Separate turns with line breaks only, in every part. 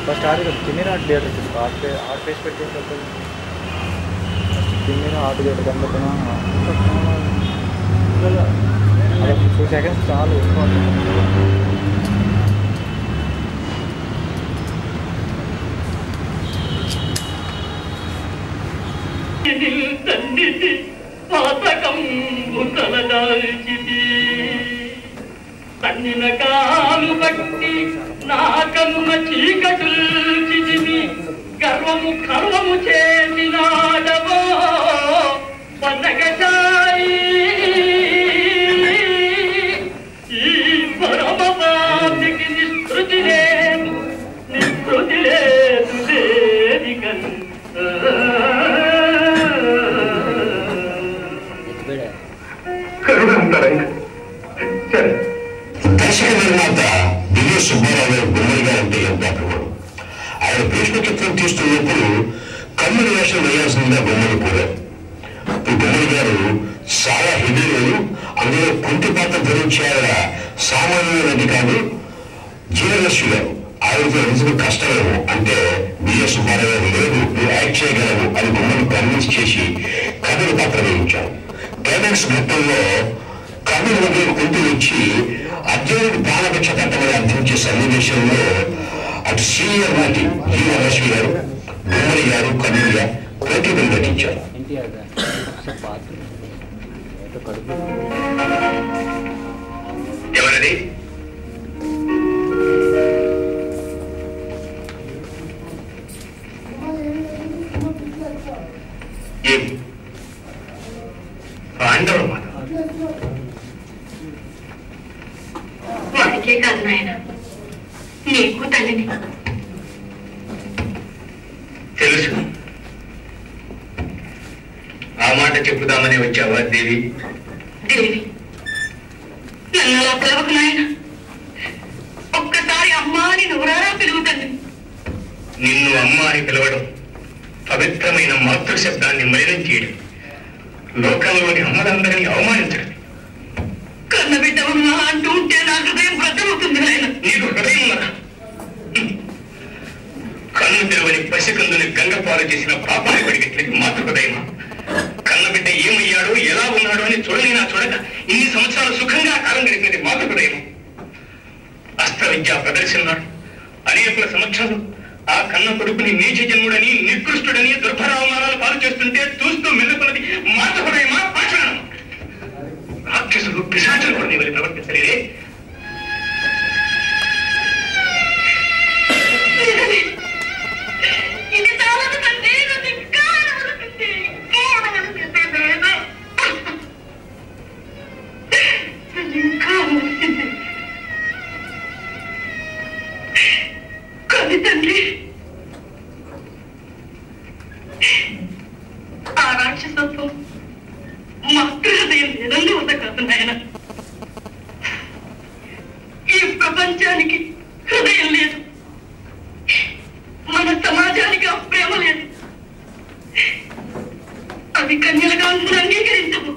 First ఆడి కింద ఆట theatre art పేసి పెట్టి కింద ఆర్ట్ థియేటర్ కనుకున్నా 2 seconds చాలు
తన్నిన కాలు బట్టి నా కనుమ చీకటుల్చితివి గర్వము కర్వము చేసినాడవో పన్నగసాయి ఈ పరమపాతికి నిస్పృతి లేదు వేదికన్
దర్శక నిర్మాత దివ్య సుబ్బారావు గారు బొమ్మడి గారు అంటే ఎంత అప్పుడు ఆయన భీష్మ చిత్రం తీస్తున్నప్పుడు కమ్ముడి వేషం వేయాల్సిందిగా బొమ్మలు కోరారు. ఇప్పుడు బొమ్మడి గారు చాలా హెవీలు అందులో కుంటి పాత్ర ధరించి ఆవిడ సామాన్యులది కాదు జీవలక్ష్మి గారు ఆవిడతో నిజంగా కష్టమేమో అంటే దివ్య సుబ్బారావు గారు లేదు నువ్వు యాక్ట్ చేయగలవు అని బొమ్మను కన్విన్స్ చేసి కథలు పాత్ర వేయించారు. క్లైమాక్స్ ఘట్టంలో కర్ణుడి దగ్గర కుంటి వచ్చి అర్జునుడికి ప్రాణభిక్ష కట్టమని అర్థించే సన్నివేశంలో అటు సీనియర్ నటి జీవలక్ష్మి గారు బొమ్మడి గారు కర్ణుడిగా ప్రతిభను నటించారు. ఎవరది పాండవ
మనకే కాదు నాయన నీకు తల్లిని
తెలుసు. ఆ మాట చెప్పుదామని వచ్చావా దేవి?
దేవి నన్ను అలా పిలవకు నాయన. ఒక్కసారి అమ్మా అని నోరారా పిలుగుతండి.
నిన్ను అమ్మ అని పిలవడం పవిత్రమైన మాతృశబ్దాన్ని మలినం చేయడం, లోకంలోని అమ్మలందరినీ అవమానించడం.
కన్నబిడ్డవున్నా అంటూ ఉంటే నా హృదయం భద్రమవుతుంది నాయన.
నీకు హృదయం ఉన్నదా? కన్ను తెరవని పసికందుని గంగపాలు చేసిన పాపాన్ని పడిగట్లేదు మాతృ హృదయమా? కన్నబిడ్డ ఏమయ్యాడో ఎలా ఉన్నాడో అని చూడలేనా చూడక ఇన్ని సంవత్సరాలు సుఖంగా కాలం గడిపినది మాతృ హృదయమా? అస్త్ర విద్యా ప్రదర్శనాడు అనేకుల సమక్షంలో ఆ కన్న కొడుకుని నీచ జన్ముడని నికృష్టుడని దుర్భరావమానాలు పాలు చేస్తుంటే చూస్తూ మెల్లుకున్నది మాతృ హృదయమా పాషాణమా? రాక్షసులు పిశాచులు కూడా నీవలి ప్రవర్తించలేదే?
ఇది చాలదు తండ్రి, నన్ను ఇంకా కవి తండ్రి. ఆ రాక్షసత్వం మాతృ హృదయం లేదండి వద్ద కాదు నాయన. ఈ ప్రపంచానికి హృదయం లేదు, మన సమాజానికి ఆ ప్రేమ లేదు. అవి కన్యలుగా అంగీకరించవు.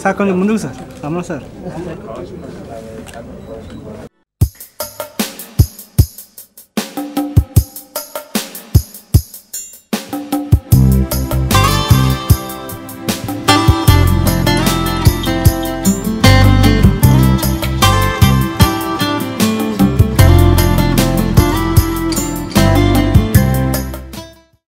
సార్ కొంచెం ముందుకు సార్ రమణ సార్.